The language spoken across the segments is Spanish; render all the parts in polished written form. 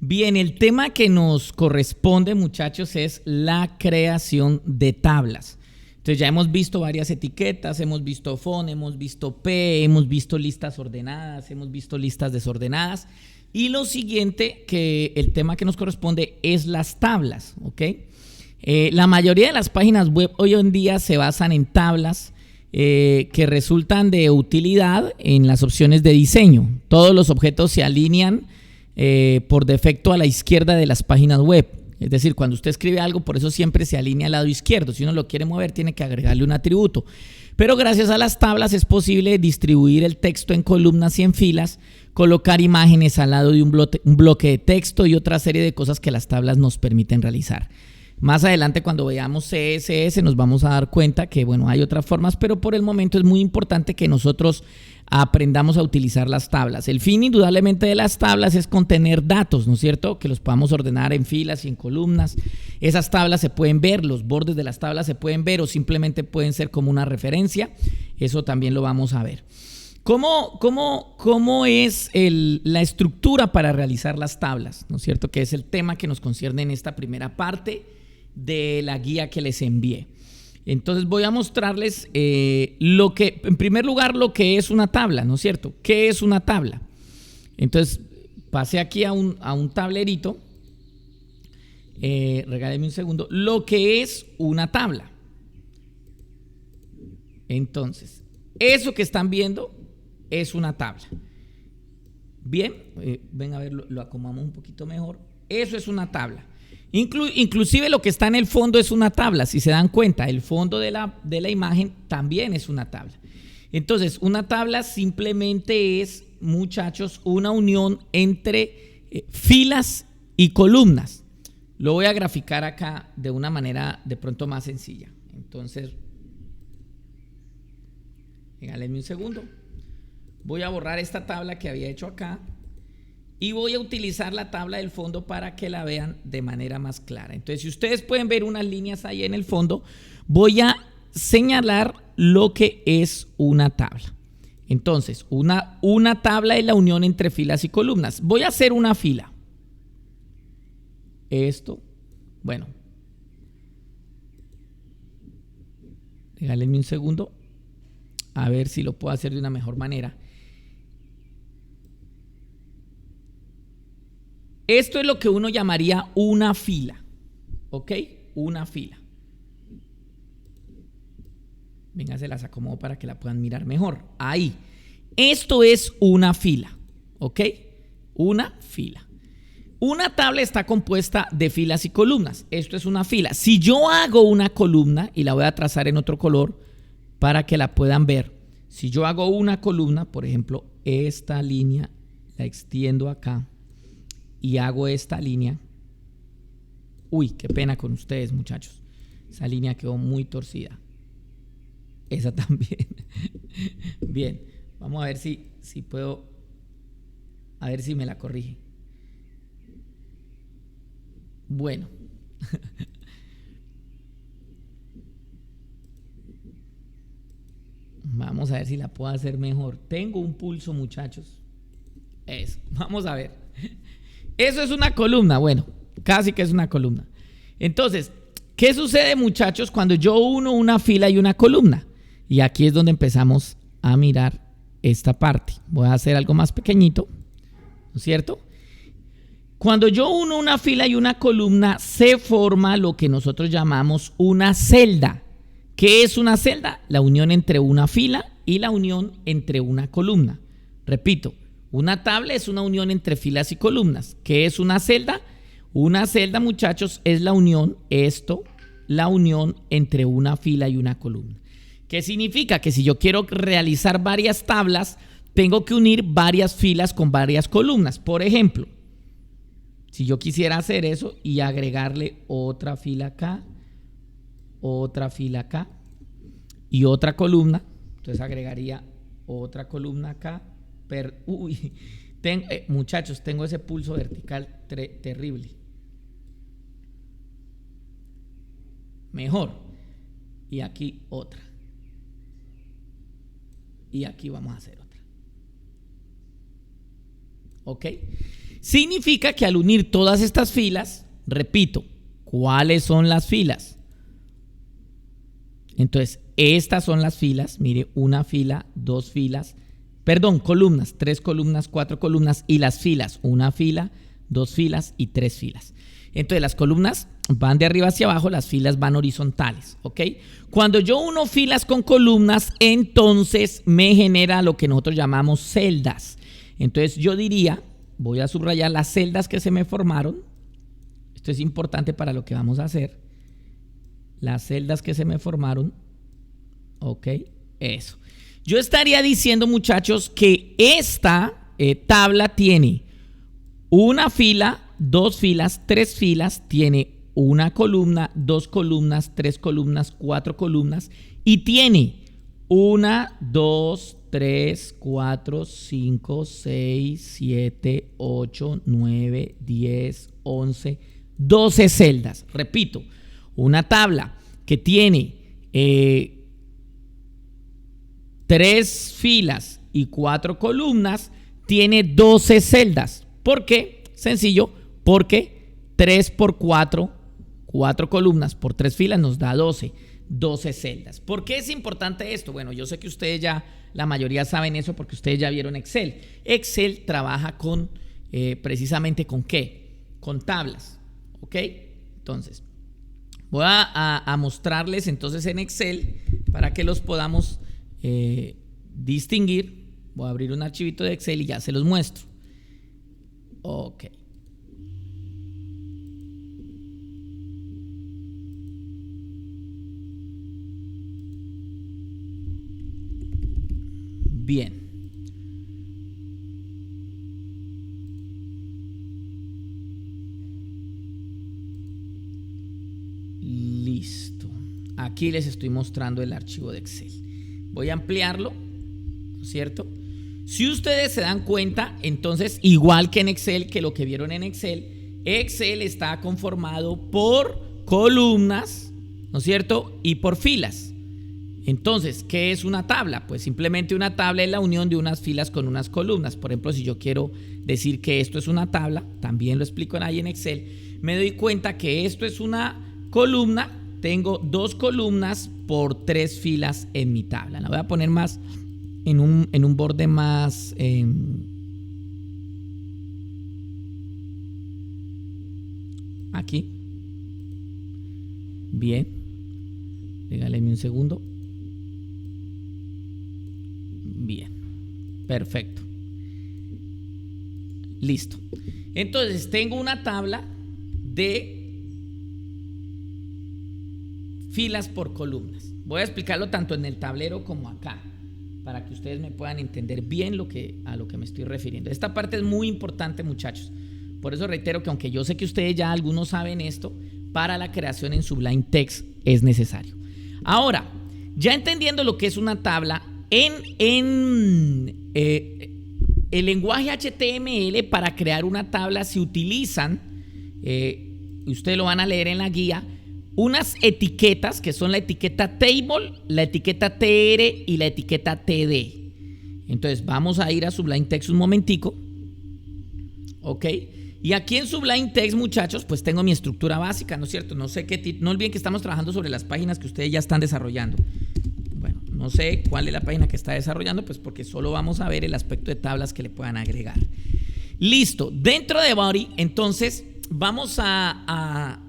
Bien, el tema que nos corresponde, muchachos, es la creación de tablas. Entonces ya hemos visto varias etiquetas, hemos visto FON, hemos visto P, hemos visto listas ordenadas, hemos visto listas desordenadas. Y lo siguiente, que el tema que nos corresponde es las tablas, ¿ok? La mayoría de las páginas web hoy en día se basan en tablas que resultan de utilidad en las opciones de diseño. Todos los objetos se alinean por defecto a la izquierda de las páginas web. Es decir, cuando usted escribe algo, por eso siempre se alinea al lado izquierdo. Si uno lo quiere mover, tiene que agregarle un atributo. Pero gracias a las tablas es posible distribuir el texto en columnas y en filas, colocar imágenes al lado de un bloque de texto y otra serie de cosas que las tablas nos permiten realizar. Más adelante, cuando veamos CSS, nos vamos a dar cuenta que, bueno, hay otras formas, pero por el momento es muy importante que nosotros aprendamos a utilizar las tablas. El fin, indudablemente, de las tablas es contener datos, ¿no es cierto? Que los podamos ordenar en filas y en columnas. Esas tablas se pueden ver, los bordes de las tablas se pueden ver o simplemente pueden ser como una referencia. Eso también lo vamos a ver. ¿Cómo es la estructura para realizar las tablas? ¿No es cierto? Que es el tema que nos concierne en esta primera parte de la guía que les envié. Entonces voy a mostrarles en primer lugar, lo que es una tabla, ¿no es cierto? ¿Qué es una tabla? Entonces pasé aquí a un tablerito. Regálenme un segundo. Lo que es una tabla. Entonces, eso que están viendo es una tabla. Bien, ven a ver, lo acomodamos un poquito mejor. Eso es una tabla. Inclusive lo que está en el fondo es una tabla. Si se dan cuenta, el fondo de la imagen también es una tabla. Entonces, una tabla simplemente es, muchachos, una unión entre filas y columnas. Lo voy a graficar acá de una manera de pronto más sencilla. Entonces, regálenme un segundo. Voy a borrar esta tabla que había hecho acá y voy a utilizar la tabla del fondo para que la vean de manera más clara. Entonces, si ustedes pueden ver unas líneas ahí en el fondo, voy a señalar lo que es una tabla. Entonces, una tabla es la unión entre filas y columnas. Voy a hacer una fila. Esto, bueno, regálenme un segundo a ver si lo puedo hacer de una mejor manera. Esto es lo que uno llamaría una fila, ¿ok? Una fila. Venga, se las acomodo para que la puedan mirar mejor. Ahí. Esto es una fila, ¿ok? Una fila. Una tabla está compuesta de filas y columnas. Esto es una fila. Si yo hago una columna, y la voy a trazar en otro color para que la puedan ver. Si yo hago una columna, por ejemplo, esta línea la extiendo acá y hago esta línea. Uy, qué pena con ustedes, muchachos. Esa línea quedó muy torcida. Esa también. Bien, vamos a ver si puedo. A ver si me la corrige. Bueno. Vamos a ver si la puedo hacer mejor. Tengo un pulso, muchachos. Eso. Vamos a ver. Eso es una columna. Bueno, casi que es una columna. Entonces, ¿qué sucede, muchachos, cuando yo uno una fila y una columna? Y aquí es donde empezamos a mirar esta parte. Voy a hacer algo más pequeñito, ¿no es cierto? Cuando yo uno una fila y una columna, se forma lo que nosotros llamamos una celda. ¿Qué es una celda? La unión entre una fila y la unión entre una columna. Repito, una tabla es una unión entre filas y columnas. ¿Qué es una celda? Una celda, muchachos, es la unión, la unión entre una fila y una columna. ¿Qué significa? Que si yo quiero realizar varias tablas, tengo que unir varias filas con varias columnas. Por ejemplo, si yo quisiera hacer eso y agregarle otra fila acá, otra fila acá y otra columna, entonces agregaría otra columna acá. Muchachos, tengo ese pulso vertical terrible. Mejor. Y aquí otra. Y aquí vamos a hacer otra. ¿Ok? Significa que al unir todas estas filas, repito, ¿cuáles son las filas? Entonces, estas son las filas, mire, una fila, dos filas, perdón, columnas, 3 columnas, 4 columnas y las filas, una fila, 2 filas y 3 filas. Entonces, las columnas van de arriba hacia abajo, las filas van horizontales, ¿ok? Cuando yo uno filas con columnas, entonces me genera lo que nosotros llamamos celdas. Entonces, yo diría, voy a subrayar las celdas que se me formaron. Esto es importante para lo que vamos a hacer. Las celdas que se me formaron, ¿ok? Eso. Yo estaría diciendo, muchachos, que esta tabla tiene una fila, 2 filas, 3 filas, tiene una columna, 2 columnas, 3 columnas, 4 columnas y tiene 1, 2, 3, 4, 5, 6, 7, 8, 9, 10, 11, 12 celdas. Repito, una tabla que tiene 3 filas y 4 columnas tiene 12 celdas. ¿Por qué? Sencillo, porque 3 por 4, 4 columnas por 3 filas nos da 12 celdas. ¿Por qué es importante esto? Bueno, yo sé que ustedes ya, la mayoría saben eso porque ustedes ya vieron Excel. Excel trabaja con, precisamente ¿con qué? Con tablas, ¿ok? Entonces, voy a mostrarles entonces en Excel para que los podamos distinguir. Voy a abrir un archivito de Excel y ya se los muestro. Ok. Bien. Listo. Aquí les estoy mostrando el archivo de Excel. Voy a ampliarlo, ¿no es cierto? Si ustedes se dan cuenta, entonces, igual que en Excel, que lo que vieron en Excel, Excel está conformado por columnas, ¿no es cierto? Y por filas. Entonces, ¿qué es una tabla? Pues simplemente una tabla es la unión de unas filas con unas columnas. Por ejemplo, si yo quiero decir que esto es una tabla, también lo explico ahí en Excel, me doy cuenta que esto es una columna. Tengo 2 columnas por 3 filas en mi tabla. La voy a poner más en un borde más aquí. Bien. Regáleme un segundo. Bien. Perfecto. Listo. Entonces tengo una tabla de filas por columnas. Voy a explicarlo tanto en el tablero como acá, para que ustedes me puedan entender bien a lo que me estoy refiriendo. Esta parte es muy importante, muchachos. Por eso reitero que aunque yo sé que ustedes ya algunos saben esto, para la creación en Sublime Text es necesario. Ahora, ya entendiendo lo que es una tabla, el lenguaje HTML para crear una tabla se utilizan, ustedes lo van a leer en la guía, unas etiquetas que son la etiqueta table, la etiqueta tr y la etiqueta td. Entonces vamos a ir a Sublime Text un momentico. Ok. Y aquí en Sublime Text, muchachos, pues tengo mi estructura básica, ¿no es cierto? No sé no olviden que estamos trabajando sobre las páginas que ustedes ya están desarrollando. Bueno, no sé cuál es la página que está desarrollando, pues porque solo vamos a ver el aspecto de tablas que le puedan agregar. Listo. Dentro de Body, entonces, vamos a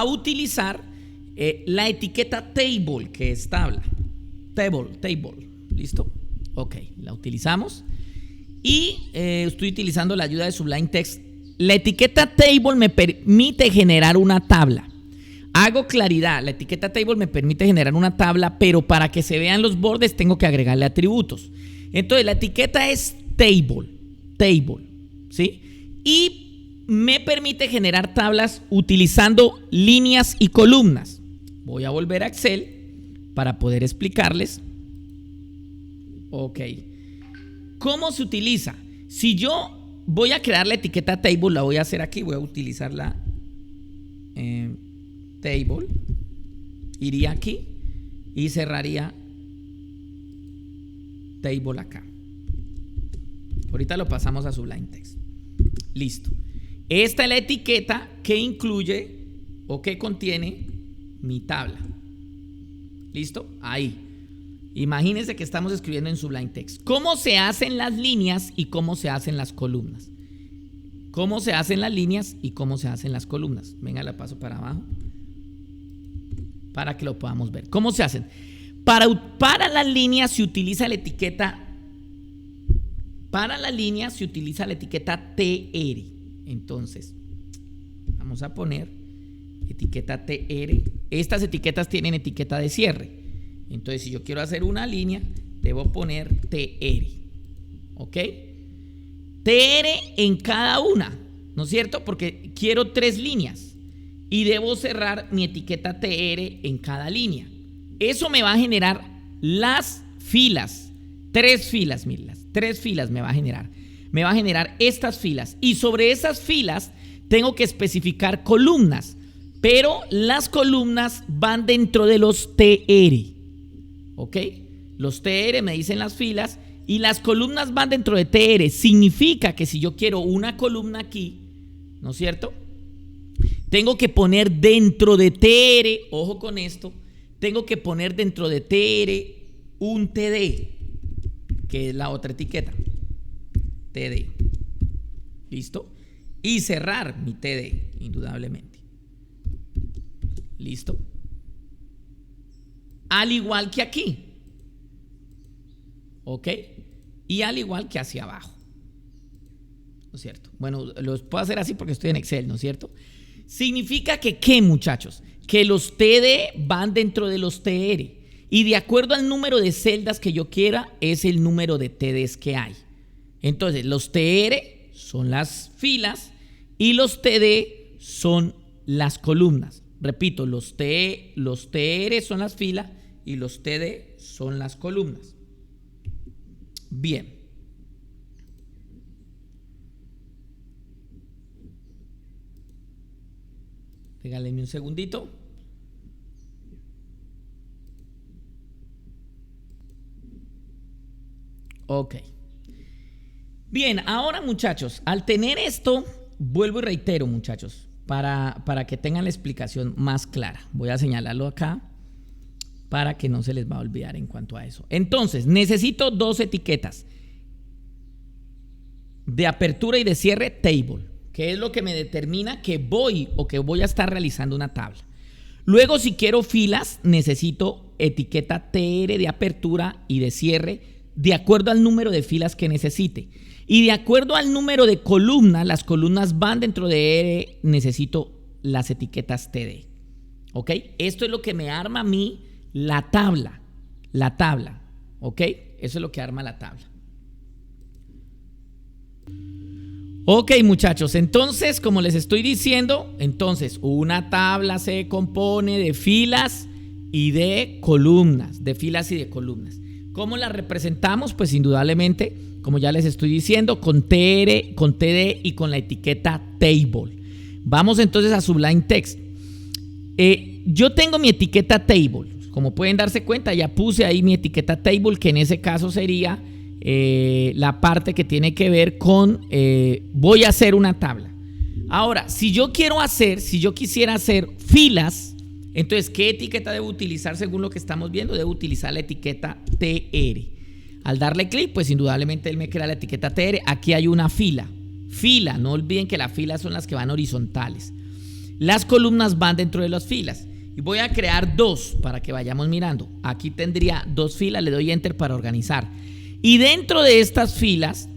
utilizar la etiqueta table, que es tabla. Table. ¿Listo? Ok, la utilizamos. Y estoy utilizando la ayuda de Sublime Text. La etiqueta table me permite generar una tabla. Hago claridad, la etiqueta table me permite generar una tabla, pero para que se vean los bordes tengo que agregarle atributos. Entonces la etiqueta es table, ¿sí? Y me permite generar tablas utilizando líneas y columnas. Voy a volver a Excel para poder explicarles. Ok. ¿Cómo se utiliza? Si yo voy a crear la etiqueta table, la voy a hacer aquí, voy a utilizar la table, iría aquí y cerraría table acá. Ahorita lo pasamos a Sublime Text. Listo. Esta es la etiqueta que incluye o que contiene mi tabla. ¿Listo? Ahí. Imagínense que estamos escribiendo en Sublime Text. ¿Cómo se hacen las líneas y cómo se hacen las columnas? ¿Cómo se hacen las líneas y cómo se hacen las columnas? Venga, la paso para abajo para que lo podamos ver. ¿Cómo se hacen? Para las líneas se utiliza la etiqueta. Para las líneas se utiliza la etiqueta TR. Entonces, vamos a poner etiqueta TR. Estas etiquetas tienen etiqueta de cierre. Entonces, si yo quiero hacer una línea, debo poner TR. ¿Ok? TR en cada una, ¿no es cierto? Porque quiero 3 líneas y debo cerrar mi etiqueta TR en cada línea. Eso me va a generar las filas. 3 filas, mírenlas. 3 filas me va a generar. Me va a generar estas filas. Y sobre esas filas tengo que especificar columnas. Pero las columnas van dentro de los TR. ¿Ok? Los TR me dicen las filas y las columnas van dentro de TR. Significa que si yo quiero una columna aquí, ¿no es cierto? Tengo que poner dentro de TR, ojo con esto, tengo que poner dentro de TR un TD, que es la otra etiqueta. TD. ¿Listo? Y cerrar mi TD, indudablemente. ¿Listo? Al igual que aquí. ¿Ok? Y al igual que hacia abajo. ¿No es cierto? Bueno, los puedo hacer así porque estoy en Excel, ¿no es cierto? Significa que, ¿qué, muchachos? Que los TD van dentro de los TR. Y de acuerdo al número de celdas que yo quiera, es el número de TDs que hay. Entonces, los TR son las filas y los TD son las columnas. Repito, los TR son las filas y los TD son las columnas. Bien. Regálenme un segundito. Ok. Bien, ahora muchachos, al tener esto, vuelvo y reitero muchachos, para que tengan la explicación más clara. Voy a señalarlo acá para que no se les va a olvidar en cuanto a eso. Entonces, necesito 2 etiquetas de apertura y de cierre table, que es lo que me determina que voy a estar realizando una tabla. Luego, si quiero filas, necesito etiqueta TR de apertura y de cierre de acuerdo al número de filas que necesite. Y de acuerdo al número de columnas, las columnas van dentro de R, necesito las etiquetas TD. ¿Ok? Esto es lo que me arma a mí la tabla. La tabla. ¿Ok? Eso es lo que arma la tabla. Ok, muchachos, entonces, como les estoy diciendo, entonces una tabla se compone de filas y de columnas, de filas y de columnas. ¿Cómo las representamos? Pues indudablemente, como ya les estoy diciendo, con TR, con TD y con la etiqueta table. Vamos entonces a Sublime Text. Yo tengo mi etiqueta table. Como pueden darse cuenta, ya puse ahí mi etiqueta table, que en ese caso sería la parte que tiene que ver con voy a hacer una tabla. Ahora, si yo quisiera hacer filas, entonces, ¿qué etiqueta debo utilizar según lo que estamos viendo? Debo utilizar la etiqueta TR. Al darle clic, pues indudablemente él me crea la etiqueta TR. Aquí hay una fila. Fila, no olviden que las filas son las que van horizontales. Las columnas van dentro de las filas. Y voy a crear 2 para que vayamos mirando. Aquí tendría 2 filas, le doy Enter para organizar. Y dentro de estas filas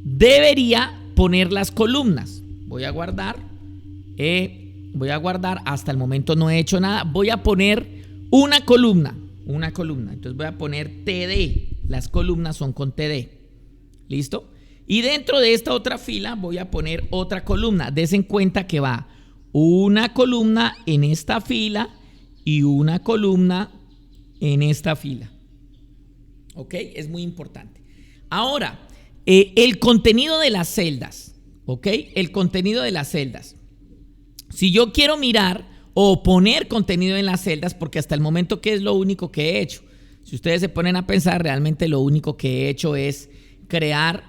debería poner las columnas. Voy a guardar. Hasta el momento no he hecho nada. Voy a poner una columna. Entonces voy a poner TD. Las columnas son con TD. ¿Listo? Y dentro de esta otra fila voy a poner otra columna. Desen cuenta que va una columna en esta fila y una columna en esta fila. ¿Ok? Es muy importante. Ahora, el contenido de las celdas. ¿Ok? El contenido de las celdas. Si yo quiero mirar o poner contenido en las celdas, porque hasta el momento, ¿qué es lo único que he hecho? Si ustedes se ponen a pensar, realmente lo único que he hecho es crear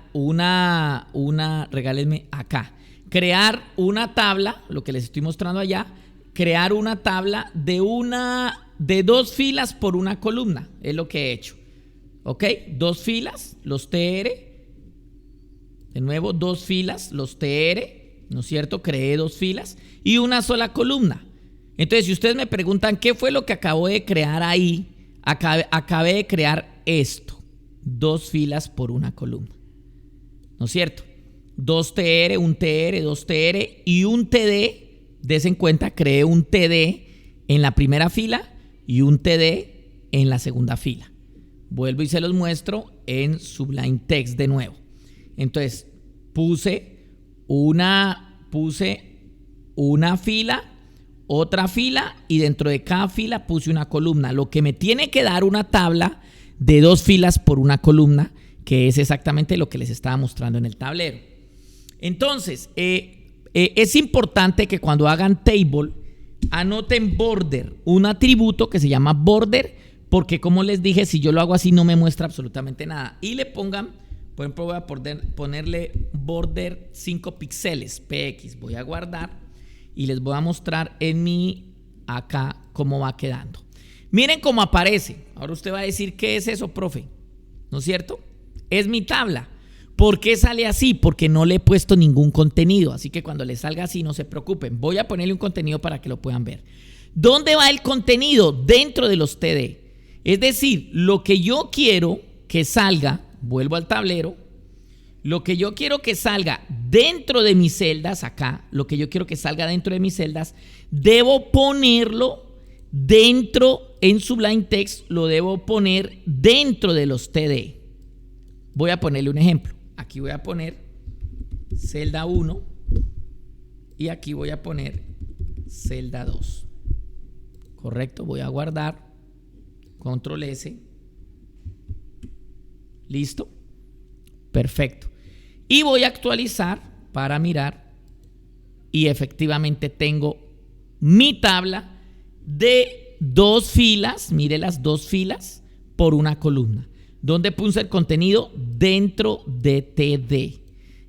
regálenme acá, crear una tabla, lo que les estoy mostrando allá, crear una tabla de 2 filas por una columna, es lo que he hecho. ¿Ok? 2 filas, los TR. De nuevo, 2 filas, los TR, ¿no es cierto? Creé 2 filas y una sola columna. Entonces, si ustedes me preguntan qué fue lo que acabo de crear ahí, acabé de crear esto. 2 filas por una columna, ¿no es cierto? 2 TR, un TR, 2 TR y un TD. Desen cuenta, creé un TD en la primera fila y un TD en la segunda fila. Vuelvo y se los muestro en Sublime Text de nuevo. Entonces, puse una fila, otra fila y dentro de cada fila puse una columna. Lo que me tiene que dar una tabla de 2 filas por una columna, que es exactamente lo que les estaba mostrando en el tablero. Entonces, es importante que cuando hagan table, anoten border, un atributo que se llama border, porque como les dije, si yo lo hago así no me muestra absolutamente nada. Y le pongan, por ejemplo, voy a ponerle border 5 píxeles, px, voy a guardar y les voy a mostrar en mi acá cómo va quedando. Miren cómo aparece. Ahora usted va a decir, ¿qué es eso, profe? ¿No es cierto? Es mi tabla. ¿Por qué sale así? Porque no le he puesto ningún contenido. Así que cuando le salga así, no se preocupen. Voy a ponerle un contenido para que lo puedan ver. ¿Dónde va el contenido? Dentro de los TD. Es decir, lo que yo quiero que salga, vuelvo al tablero, lo que yo quiero que salga dentro de mis celdas, acá, lo que yo quiero que salga dentro de mis celdas, debo ponerlo dentro, en Sublime Text, lo debo poner dentro de los TD. Voy a ponerle un ejemplo. Aquí voy a poner celda 1 y aquí voy a poner celda 2. Correcto, voy a guardar. Control S. ¿Listo? Perfecto. Y voy a actualizar para mirar y efectivamente tengo mi tabla de 2 filas, mire las 2 filas por una columna. ¿Dónde puse el contenido? Dentro de TD.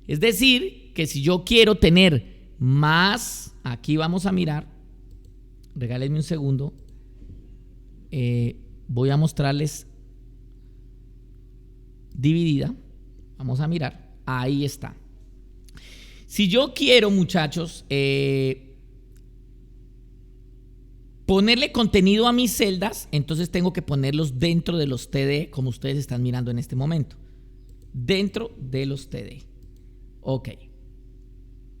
Es decir, que si yo quiero tener más, aquí vamos a mirar, regálenme un segundo, voy a mostrarles dividida. Vamos a mirar. Ahí está. Si yo quiero, muchachos, ponerle contenido a mis celdas, entonces tengo que ponerlos dentro de los TD, como ustedes están mirando en este momento. Dentro de los TD. Ok.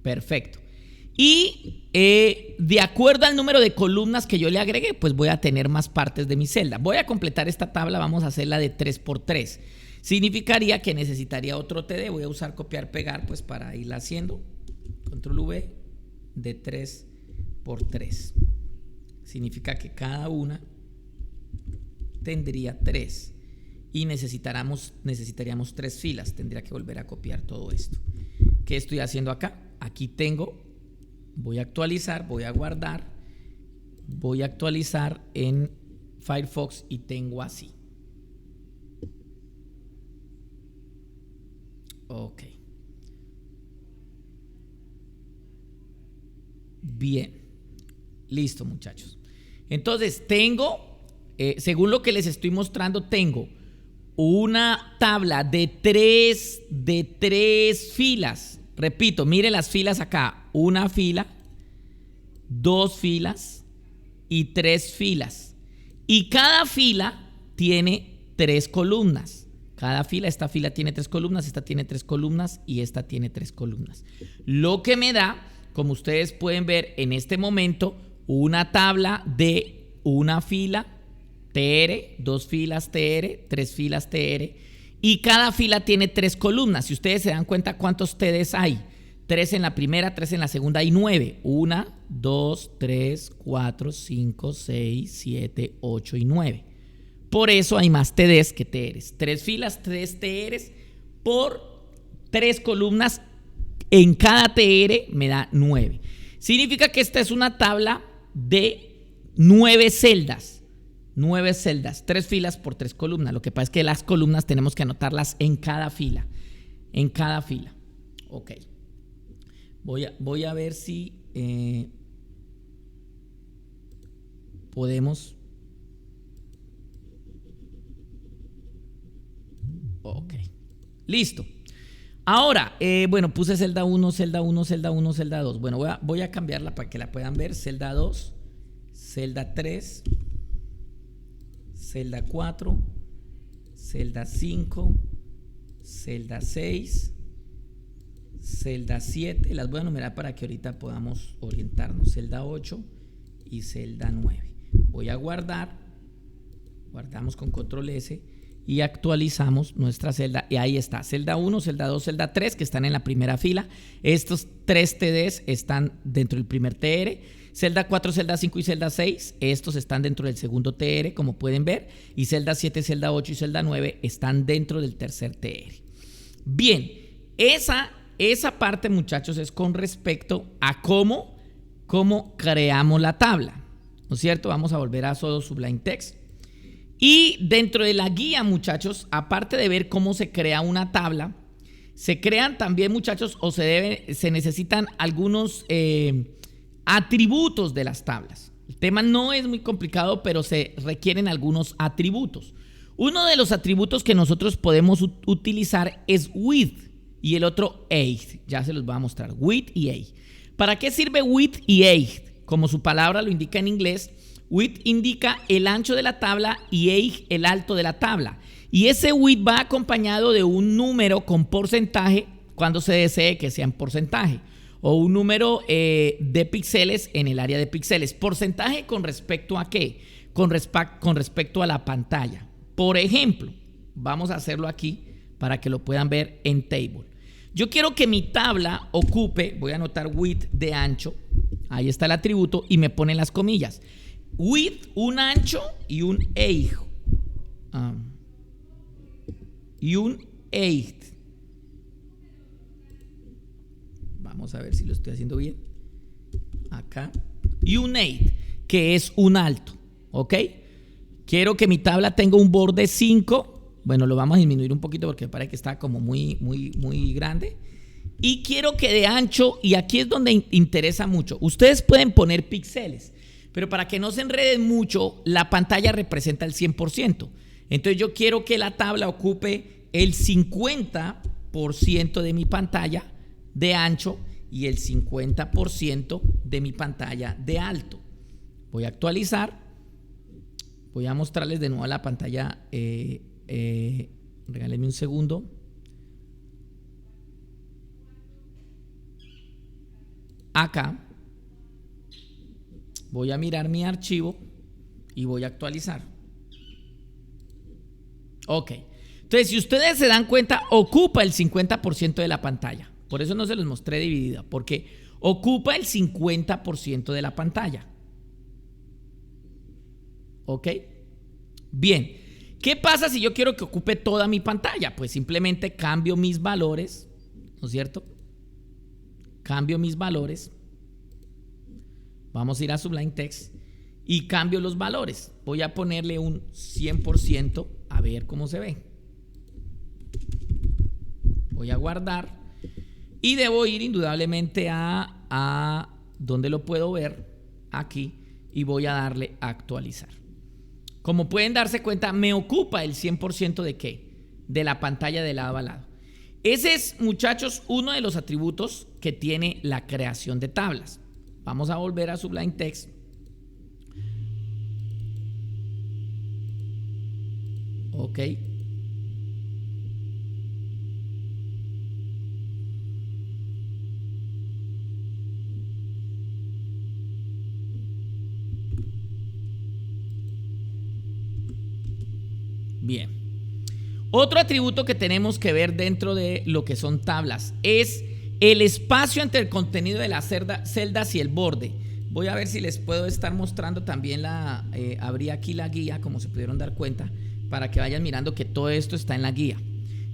Perfecto. Y de acuerdo al número de columnas que yo le agregué, pues voy a tener más partes de mi celda. Voy a completar esta tabla, vamos a hacerla de 3x3. Significaría que necesitaría otro TD. Voy a usar copiar, pegar, pues para irla haciendo. Control V de 3x3. Significa que cada una tendría 3 y necesitaríamos 3 filas. Tendría que volver a copiar todo esto. ¿Qué estoy haciendo acá? Aquí tengo, voy a actualizar, voy a guardar, voy a actualizar en Firefox y tengo así. Ok. Bien. Listo, muchachos. Entonces tengo, según lo que les estoy mostrando, tengo una tabla de 3 filas. Repito, mire las filas acá. Una fila, 2 filas y 3 filas. Y cada fila tiene 3 columnas. Cada fila, esta fila tiene 3 columnas, esta tiene 3 columnas y esta tiene 3 columnas. Lo que me da, como ustedes pueden ver en este momento, una tabla de una fila TR, 2 filas TR, 3 filas TR y cada fila tiene 3 columnas. Si ustedes se dan cuenta cuántos TDs hay, 3 en la primera, 3 en la segunda y 9. 1, 2, 3, 4, 5, 6, 7, 8 y 9. Por eso hay más TDs que TRs. 3 filas, 3 TRs por 3 columnas. En cada TR me da 9. Significa que esta es una tabla de 9 celdas. 9 celdas, 3 filas por 3 columnas. Lo que pasa es que las columnas tenemos que anotarlas en cada fila. En cada fila. Ok. Voy a ver si podemos. Ok, listo. Ahora, bueno, puse celda 1, celda 1, celda 1, celda 2. Bueno, voy a cambiarla para que la puedan ver. Celda 2, celda 3, celda 4, celda 5, celda 6, celda 7. Las voy a numerar para que ahorita podamos orientarnos. Celda 8 y celda 9. Voy a guardar. Guardamos con control S. Y actualizamos nuestra celda y ahí está, celda 1, celda 2, celda 3 que están en la primera fila. Estos 3 TDs están dentro del primer TR. Celda 4, celda 5 y celda 6, estos están dentro del segundo TR, como pueden ver. Y celda 7, celda 8 y celda 9 están dentro del tercer TR. Bien, esa parte, muchachos, es con respecto a cómo creamos la tabla, ¿no es cierto? Vamos a volver a Sodo Sublime Text. Y dentro de la guía, muchachos, aparte de ver cómo se crea una tabla, se crean también, muchachos, o se necesitan algunos atributos de las tablas. El tema no es muy complicado, pero se requieren algunos atributos. Uno de los atributos que nosotros podemos utilizar es with y el otro age. Ya se los voy a mostrar, with y age. ¿Para qué sirve with y age? Como su palabra lo indica en inglés, width indica el ancho de la tabla y age el alto de la tabla. Y ese width va acompañado de un número con porcentaje cuando se desee que sea en porcentaje. O un número de píxeles en el área de píxeles. ¿Porcentaje con respecto a qué? Con respecto a la pantalla. Por ejemplo, vamos a hacerlo aquí para que lo puedan ver en table. Yo quiero que mi tabla ocupe, voy a anotar width de ancho. Ahí está el atributo y me ponen las comillas. Width, un ancho y un age. Y un age. Vamos a ver si lo estoy haciendo bien. Acá. Y un age, que es un alto. ¿Ok? Quiero que mi tabla tenga un borde 5. Bueno, lo vamos a disminuir un poquito porque parece que está como muy grande. Y quiero que de ancho, y aquí es donde interesa mucho. Ustedes pueden poner píxeles. Pero para que no se enreden mucho, la pantalla representa el 100%. Entonces yo quiero que la tabla ocupe el 50% de mi pantalla de ancho y el 50% de mi pantalla de alto. Voy a actualizar. Voy a mostrarles de nuevo la pantalla. Regálenme un segundo. Acá. Voy a mirar mi archivo y voy a actualizar. Ok. Entonces, si ustedes se dan cuenta, ocupa el 50% de la pantalla. Por eso no se los mostré dividida, porque ocupa el 50% de la pantalla. ¿Ok? Bien. ¿Qué pasa si yo quiero que ocupe toda mi pantalla? Pues simplemente cambio mis valores, ¿no es cierto? Cambio mis valores. Vamos a ir a Sublime Text y cambio los valores. Voy a ponerle un 100% a ver cómo se ve. Voy a guardar y debo ir indudablemente a donde lo puedo ver, aquí, y voy a darle a actualizar. Como pueden darse cuenta, me ocupa el 100% de ¿qué? De la pantalla de lado a lado. Ese es, muchachos, uno de los atributos que tiene la creación de tablas. Vamos a volver a Sublime Text. Ok. Bien. Otro atributo que tenemos que ver dentro de lo que son tablas es el espacio entre el contenido de las celdas y el borde. Voy a ver si les puedo estar mostrando también abrí aquí la guía, como se pudieron dar cuenta, para que vayan mirando que todo esto está en la guía.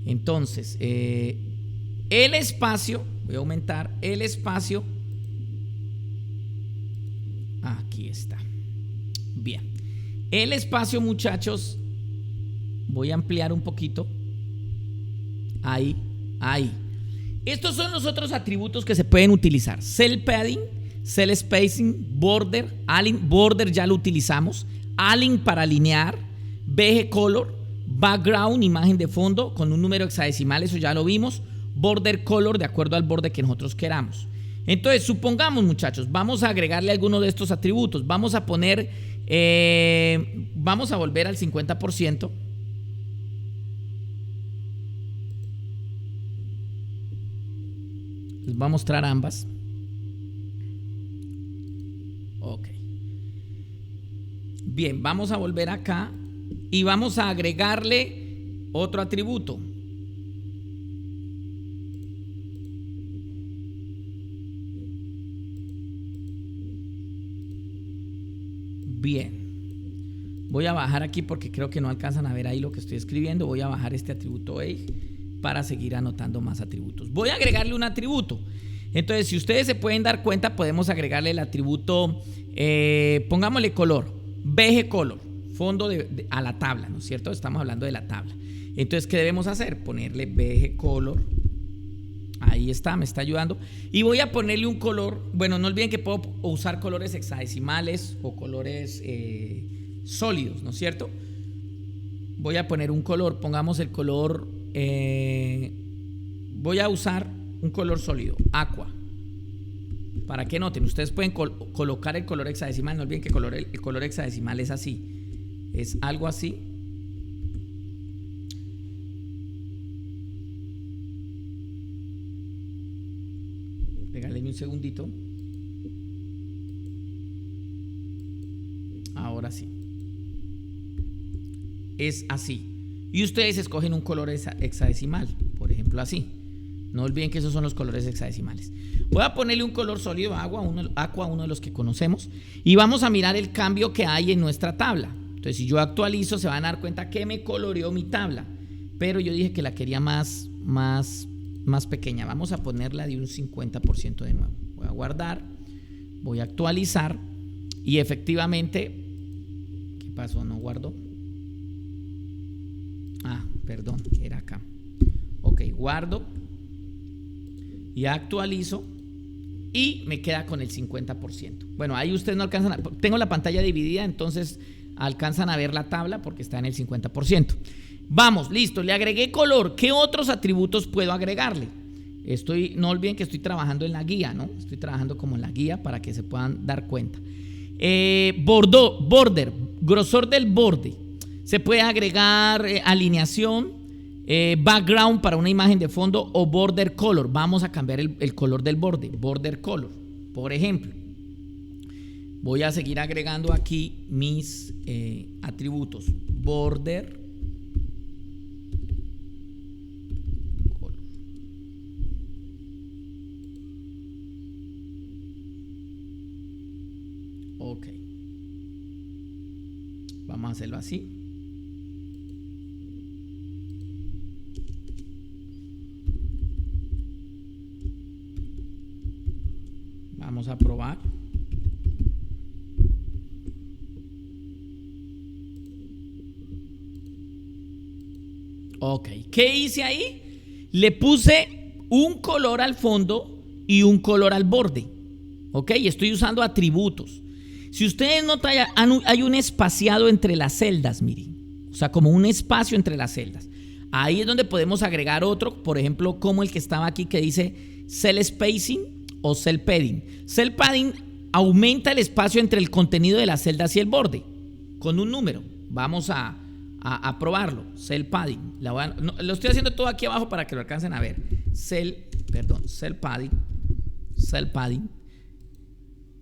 Entonces, el espacio, voy a aumentar el espacio. Aquí está. Bien. El espacio, muchachos, voy a ampliar un poquito. Ahí. Estos son los otros atributos que se pueden utilizar: cell padding, cell spacing, border, align, border ya lo utilizamos, align para alinear, BG color, background, imagen de fondo con un número hexadecimal, eso ya lo vimos, border color de acuerdo al borde que nosotros queramos. Entonces, supongamos, muchachos, vamos a agregarle alguno de estos atributos. Vamos a poner, vamos a volver al 50%. Les voy a mostrar ambas. Ok. Bien, vamos a volver acá y vamos a agregarle otro atributo. Bien, voy a bajar aquí porque creo que no alcanzan a ver ahí lo que estoy escribiendo. Voy a bajar este atributo age para seguir anotando más atributos. Voy a agregarle un atributo. Entonces, si ustedes se pueden dar cuenta, podemos agregarle el atributo, pongámosle color, BG color, fondo a la tabla, ¿no es cierto? Estamos hablando de la tabla. Entonces, ¿qué debemos hacer? Ponerle BG color. Ahí está, me está ayudando. Y voy a ponerle un color. Bueno, no olviden que puedo usar colores hexadecimales o colores sólidos, ¿no es cierto? Voy a poner un color, pongamos el color, voy a usar un color sólido, aqua. Para que noten, ustedes pueden colocar el color hexadecimal. No olviden que el color hexadecimal es así. Es algo así. Regálenme un segundito. Ahora sí. Es así. Y ustedes escogen un color hexadecimal. Por ejemplo, así. No olviden que esos son los colores hexadecimales. Voy a ponerle un color sólido, aqua, uno de los que conocemos. Y vamos a mirar el cambio que hay en nuestra tabla. Entonces, si yo actualizo, se van a dar cuenta que me coloreó mi tabla. Pero yo dije que la quería más pequeña. Vamos a ponerla de un 50% de nuevo. Voy a guardar, voy a actualizar y efectivamente, ¿qué pasó? No guardo. Perdón, era acá. Ok, guardo y actualizo y me queda con el 50%. Bueno, ahí ustedes no alcanzan a, tengo la pantalla dividida, entonces alcanzan a ver la tabla porque está en el 50%. Vamos, listo, le agregué color. ¿Qué otros atributos puedo agregarle? No olviden que estoy trabajando en la guía, ¿no? Estoy trabajando como en la guía para que se puedan dar cuenta. Border, grosor del borde. Se puede agregar alineación, background para una imagen de fondo o border color. Vamos a cambiar el color del borde, border color. Por ejemplo, voy a seguir agregando aquí mis atributos. Border ok, vamos a hacerlo así. Vamos a probar. Ok, ¿qué hice ahí? Le puse un color al fondo y un color al borde. Ok, estoy usando atributos. Si ustedes notan, hay un espaciado entre las celdas, miren. O sea, como un espacio entre las celdas. Ahí es donde podemos agregar otro, por ejemplo, como el que estaba aquí que dice cell spacing o cell padding. Cell padding aumenta el espacio entre el contenido de las celdas y el borde con un número. Vamos a probarlo. Cell padding. Lo estoy haciendo todo aquí abajo para que lo alcancen a ver. Cell padding. Cell padding.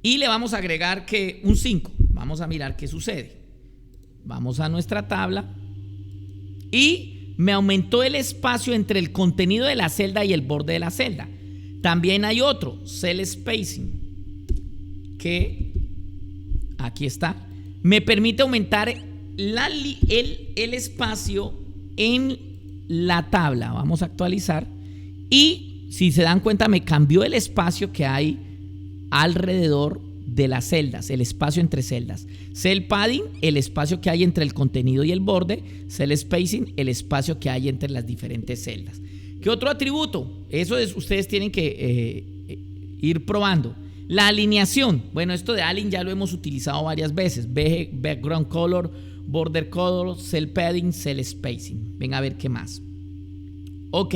Y le vamos a agregar que un 5. Vamos a mirar qué sucede. Vamos a nuestra tabla. Y me aumentó el espacio entre el contenido de la celda y el borde de la celda. También hay otro, cell spacing, que aquí está. Me permite aumentar el espacio en la tabla. Vamos a actualizar. Y si se dan cuenta, me cambió el espacio que hay alrededor de las celdas, el espacio entre celdas. Cell padding, el espacio que hay entre el contenido y el borde. Cell spacing, el espacio que hay entre las diferentes celdas. ¿Qué otro atributo? Eso es, ustedes tienen que ir probando. La alineación. Bueno, esto de align ya lo hemos utilizado varias veces. Background color, border color, cell padding, cell spacing. Ven a ver qué más. Ok.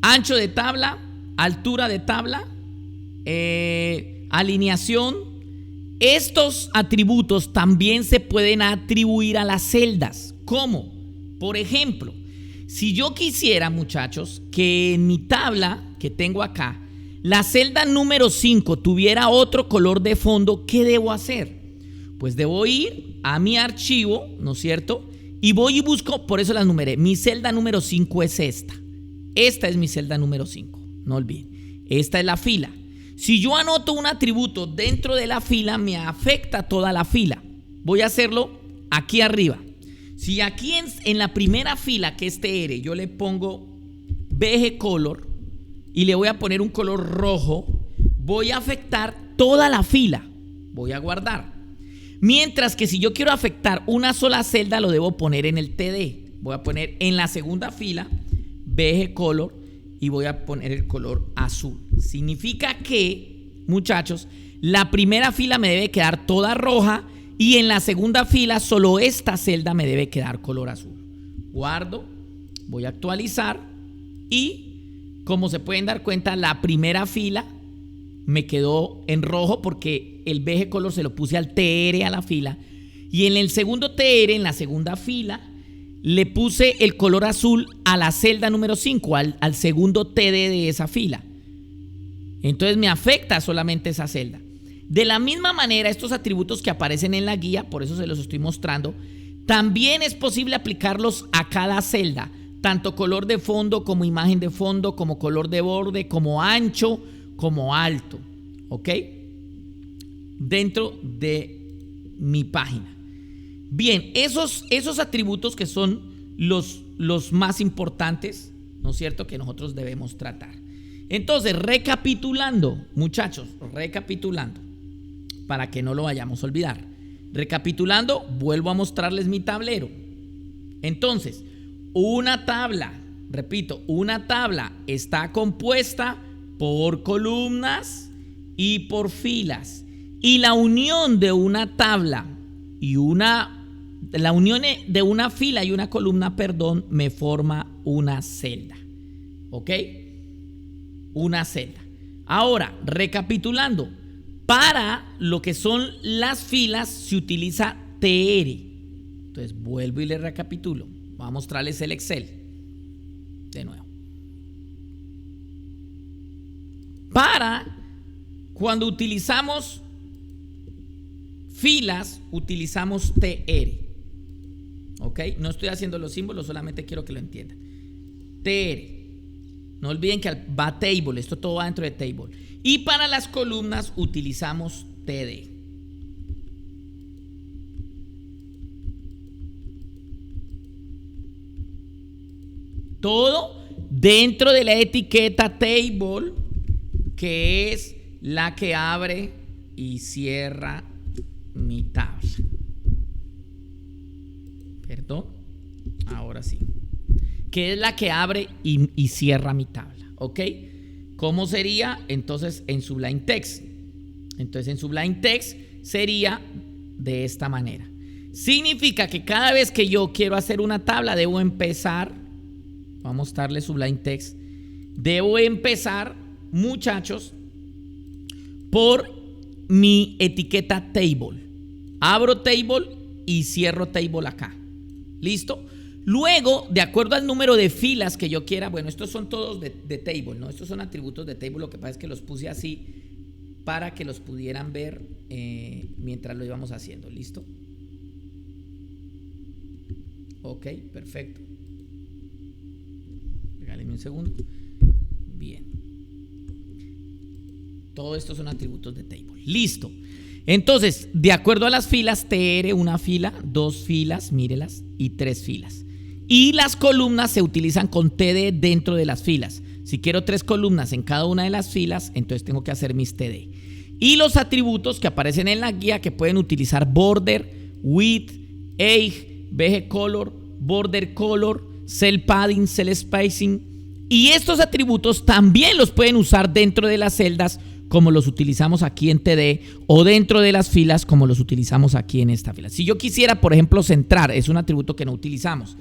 Ancho de tabla, altura de tabla, alineación. Estos atributos también se pueden atribuir a las celdas. ¿Cómo? Por ejemplo, si yo quisiera, muchachos, que en mi tabla que tengo acá, la celda número 5 tuviera otro color de fondo, ¿qué debo hacer? Pues debo ir a mi archivo, ¿no es cierto? Y voy y busco, por eso las numeré. Mi celda número 5 es esta. Esta es mi celda número 5, no olviden. Esta es la fila. Si yo anoto un atributo dentro de la fila, me afecta toda la fila. Voy a hacerlo aquí arriba. Si aquí en la primera fila, que es TR, yo le pongo BG Color y le voy a poner un color rojo, voy a afectar toda la fila. Voy a guardar. Mientras que si yo quiero afectar una sola celda, lo debo poner en el TD. Voy a poner en la segunda fila BG Color y voy a poner el color azul. Significa que, muchachos, la primera fila me debe quedar toda roja y en la segunda fila solo esta celda me debe quedar color azul. Guardo, voy a actualizar y, como se pueden dar cuenta, la primera fila me quedó en rojo porque el BG Color se lo puse al TR a la fila. Y en el segundo TR, en la segunda fila, le puse el color azul a la celda número 5, al segundo TD de esa fila. Entonces me afecta solamente esa celda. De la misma manera, estos atributos que aparecen en la guía, por eso se los estoy mostrando, también es posible aplicarlos a cada celda. Tanto color de fondo como imagen de fondo, como color de borde, como ancho, como alto. ¿Ok? Dentro de mi página. Bien, esos atributos que son los más importantes, ¿no es cierto?, que nosotros debemos tratar. Entonces, recapitulando, muchachos, recapitulando, para que no lo vayamos a olvidar. Recapitulando, vuelvo a mostrarles mi tablero. Entonces, una tabla, repito, una tabla está compuesta por columnas y por filas. Y la unión de una tabla y la unión de una fila y una columna, me forma una celda. ¿Ok? Una celda. Ahora, recapitulando, para lo que son las filas se utiliza TR. Entonces vuelvo y les recapitulo. Voy a mostrarles el Excel de nuevo. Para cuando utilizamos filas, utilizamos TR. ¿Ok? No estoy haciendo los símbolos, solamente quiero que lo entiendan. TR. No olviden que va table, esto todo va dentro de table. Y para las columnas utilizamos TD. Todo dentro de la etiqueta table, que es la que abre y cierra mi tabla. Perdón, ahora sí. Que es la que abre y cierra mi tabla. ¿Ok? ¿Cómo sería? Entonces en Sublime Text. Entonces en Sublime Text sería de esta manera. Significa que cada vez que yo quiero hacer una tabla, debo empezar. Vamos a mostrarle Sublime Text. Debo empezar, muchachos, por mi etiqueta table. Abro table y cierro table acá. ¿Listo? Luego, de acuerdo al número de filas que yo quiera, bueno, estos son todos de table, ¿no? Estos son atributos de table, lo que pasa es que los puse así para que los pudieran ver mientras lo íbamos haciendo, ¿listo? Ok, perfecto. Regálenme un segundo. Bien. Todo esto son atributos de table. Listo. Entonces, de acuerdo a las filas, TR, una fila, dos filas, mírelas, y tres filas. Y las columnas se utilizan con TD dentro de las filas. Si quiero 3 columnas en cada una de las filas, entonces tengo que hacer mis TD. Y los atributos que aparecen en la guía, que pueden utilizar border, width, age, BG color, border color, cell padding, cell spacing, Y estos atributos también los pueden usar dentro de las celdas como los utilizamos aquí en TD o dentro de las filas como los utilizamos aquí en esta fila. Si yo quisiera, por ejemplo, centrar, es un atributo que no utilizamos.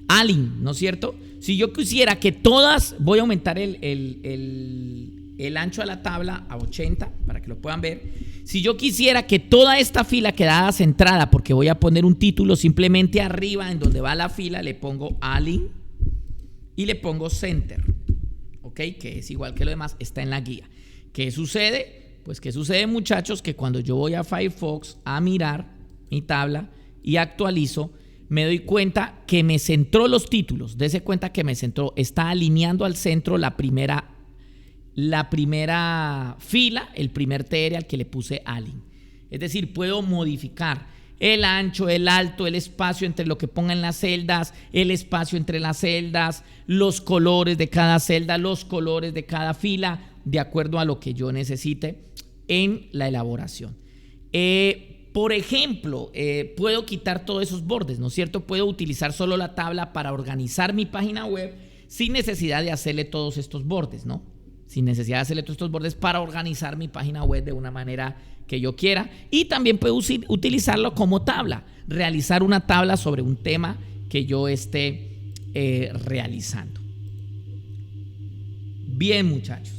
Align, ¿no es cierto? Si yo quisiera que todas, voy a aumentar el ancho de la tabla a 80 para que lo puedan ver. Si yo quisiera que toda esta fila quedara centrada, porque voy a poner un título simplemente arriba en donde va la fila, le pongo Align y le pongo Center, ¿ok? Que es igual que lo demás, está en la guía. ¿Qué sucede? Pues ¿qué sucede, muchachos? Que cuando yo voy a Firefox a mirar mi tabla y actualizo, me doy cuenta que me centró los títulos. Dese cuenta que me centró, está alineando al centro la primera fila, el primer TR al que le puse Align. Es decir, puedo modificar el ancho, el alto, el espacio entre lo que ponga en las celdas, el espacio entre las celdas, los colores de cada celda, los colores de cada fila, de acuerdo a lo que yo necesite en la elaboración. Por ejemplo, puedo quitar todos esos bordes, ¿no es cierto? Puedo utilizar solo la tabla para organizar mi página web sin necesidad de hacerle todos estos bordes, ¿no? Sin necesidad de hacerle todos estos bordes para organizar mi página web de una manera que yo quiera. Y también puedo utilizarlo como tabla, realizar una tabla sobre un tema que yo esté realizando. Bien, muchachos.